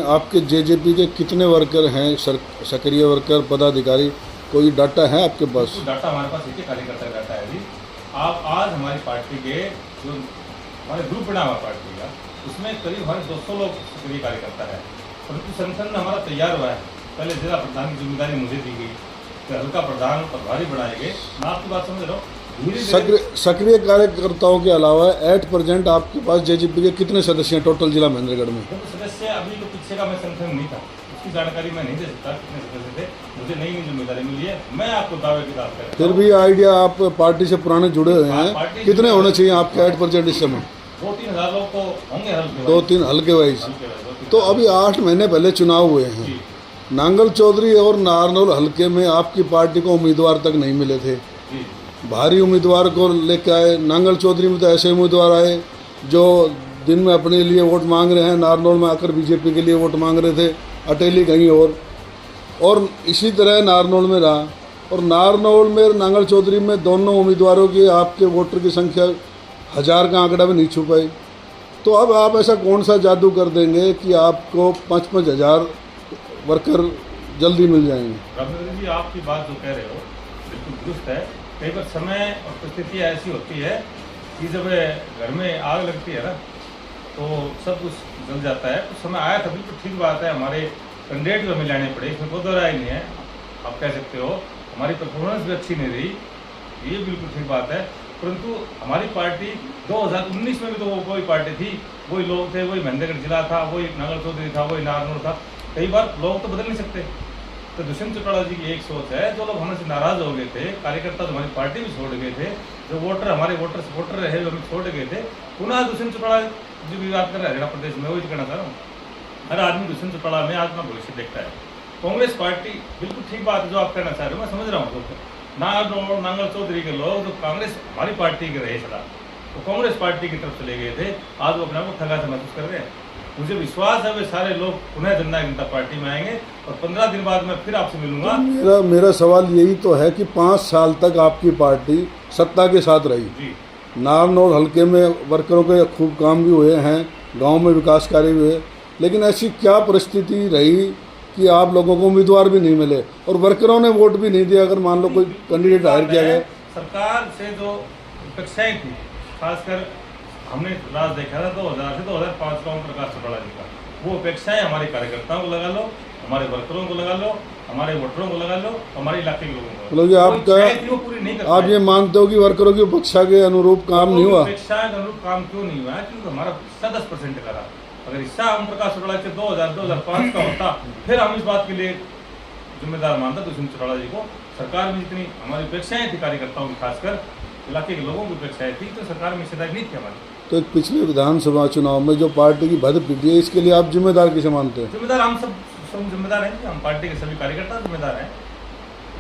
आपके जेजेपी के कितने वर्कर हैं, सक्रिय वर्कर, पदाधिकारी, कोई डाटा है आपके पास? डाटा हमारे पास एक कार्यकर्ता का डाटा है जी। आप आज हमारी पार्टी के जो हमारे ग्रुप बना हुआ पार्टी का, उसमें करीब हमारे 200 लोग सक्रिय कार्यकर्ता है। परंतु संगठन हमारा तैयार हुआ है। पहले जिला प्रधान की जिम्मेदारी मुझे दी गई, फिर हल्का प्रधान प्रभारी बनाए गए। मैं आपकी बात समझ रहा हूँ। सक्रिय कार्यकर्ताओं के अलावा एट प्रेजेंट आपके पास जेजेपी के कितने सदस्य हैं टोटल जिला महेंद्रगढ़ में? सदस्य अभी तो पीछे का मैं संगठन नहीं था, उसकी जानकारी मैं नहीं दे सकता कितने सदस्य थे। मुझे नई नई जिम्मेदारी मिली है, मैं आपको दावे की बात करूँ। फिर भी आइडिया, आप पार्टी से पुराने जुड़े हुए हैं, कितने होने चाहिए आपके एट प्रेजेंट इस समय? 2-3 हज़ार लोग तो होंगे, 2-3 हल्के वाइज। तो अभी 8 महीने पहले चुनाव हुए हैं, नांगल चौधरी और नारनौल हल्के में आपकी पार्टी को उम्मीदवार तक नहीं मिले थे। भारी उम्मीदवार को लेके आए। नांगल चौधरी में तो ऐसे उम्मीदवार आए जो दिन में अपने लिए वोट मांग रहे हैं, नारनौल में आकर बीजेपी के लिए वोट मांग रहे थे, अटेली कहीं और इसी तरह नारनौल में रहा। और नारनौल में नांगल चौधरी में दोनों उम्मीदवारों की आपके वोटर की संख्या 1000 का आंकड़ा भी नहीं छू पाई। तो अब आप ऐसा कौन सा जादू कर देंगे कि आपको 5-5 हज़ार वर्कर जल्दी मिल जाएंगे? रविंद्र जी, आपकी बात जो कह रहे हो बिल्कुल दुरुस्त है। कई बार समय और परिस्थिति ऐसी होती है कि जब घर में आग लगती है ना, तो सब कुछ जल जाता है। तो समय आया था, बिल्कुल ठीक बात है। हमारे कैंडिडेट भी हमें लाने पड़े, इसमें कोई दो राय नहीं है। आप कह सकते हो हमारी परफॉर्मेंस भी अच्छी नहीं रही, ये बिल्कुल ठीक बात है। परंतु हमारी पार्टी 2019 में भी तो वही पार्टी थी, वही लोग थे, वही महेंद्रगढ़ जिला था, वही नांगल चौधरी था, वही नारनौल था। कई बार लोग तो बदल नहीं सकते। तो दुष्यंत चौटाला जी की एक सोच है, जो लोग हमसे नाराज हो गए थे, कार्यकर्ता तो हमारी पार्टी भी छोड़ गए थे, जो वोटर हमारे वोटर सपोर्टर रहे जो हमें छोड़ गए थे, पुनः दुष्यंत चौटाला जी भी बात कर रहे हैं हरियाणा प्रदेश में। वही कहना चाह रहा हूँ, हर आदमी दुष्यंत चौटाला में अपना भविष्य देखता है। कांग्रेस पार्टी बिल्कुल ठीक बात है जो आप कहना चाह रहे हो, मैं समझ रहा हूँ। नारनौल नांगल चौधरी के लोग जो कांग्रेस हमारी पार्टी के रहे सदा, वो कांग्रेस पार्टी की तरफ चले गए थे, आज वो अपने आप को ठगा से महसूस कर रहे हैं। मुझे विश्वास है वे सारे लोग पुनः जनता पार्टी में आएंगे और 15 दिन बाद मैं फिर आपसे मिलूंगा। मेरा सवाल यही तो है कि 5 साल तक आपकी पार्टी सत्ता के साथ रही जी। नारनौल हल्के में वर्करों के खूब काम भी हुए हैं, गांव में विकास कार्य भी हुए, लेकिन ऐसी क्या परिस्थिति रही कि आप लोगों को उम्मीदवार भी नहीं मिले और वर्करों ने वोट भी नहीं दिया? अगर मान लो कोई कैंडिडेट हायर किया गया, सरकार से जो अपेक्षाएं थी, खासकर हमने राज देखा था 2000 से 2005 का ओम प्रकाश चौटाला जी का, वो अपेक्षाएं हमारे कार्यकर्ताओं को लगा लो, हमारे वर्करों को लगा लो, हमारे वोटरों को लगा लो, हमारे इलाके के लोगों को। मतलब आपका आप ये मानते हो कि वर्करों की अपेक्षा के अनुरूप काम नहीं हुआ? अपेक्षा के अनुरूप काम क्यों नहीं हुआ? क्योंकि हमारा हिस्सा 10% का रहा। अगर हिस्सा ओम प्रकाश चौटाला से 2000-2005 का होता, फिर हम इस बात के लिए जिम्मेदार मानता दुष्यंत चौटाला जी को। सरकार में जितनी हमारी अपेक्षाएं थी कार्यकर्ताओं की, खासकर इलाके के लोगों की अपेक्षाएं थी, तो सरकार में हिस्सेदारी नहीं थी हमारी। तो पिछले विधानसभा चुनाव में जो पार्टी की भद पिटी है, इसके लिए आप जिम्मेदार किसे मानते हैं? जिम्मेदार हम सब जिम्मेदार हैं, हम पार्टी के सभी कार्यकर्ता जिम्मेदार हैं।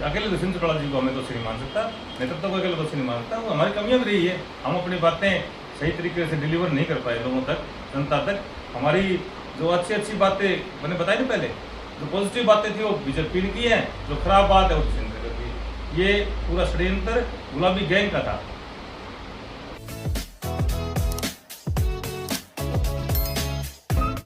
अकेले दुष्यंत चौटाला जी को हमें दोषी नहीं मान सकता, नेतृत्व को अकेले दोषी नहीं मान सकता। वो हमारी कमियां भी रही है, हम अपनी बातें सही तरीके से डिलीवर नहीं कर पाए लोगों तक, जनता तक। हमारी जो अच्छी बातें मैंने बताई ना पहले, जो पॉजिटिव बातें थी वो बीजेपी ने की है, जो खराब बात है वो दुष्यंत ने की। ये पूरा षड्यंत्र गुलाबी गैंग का था।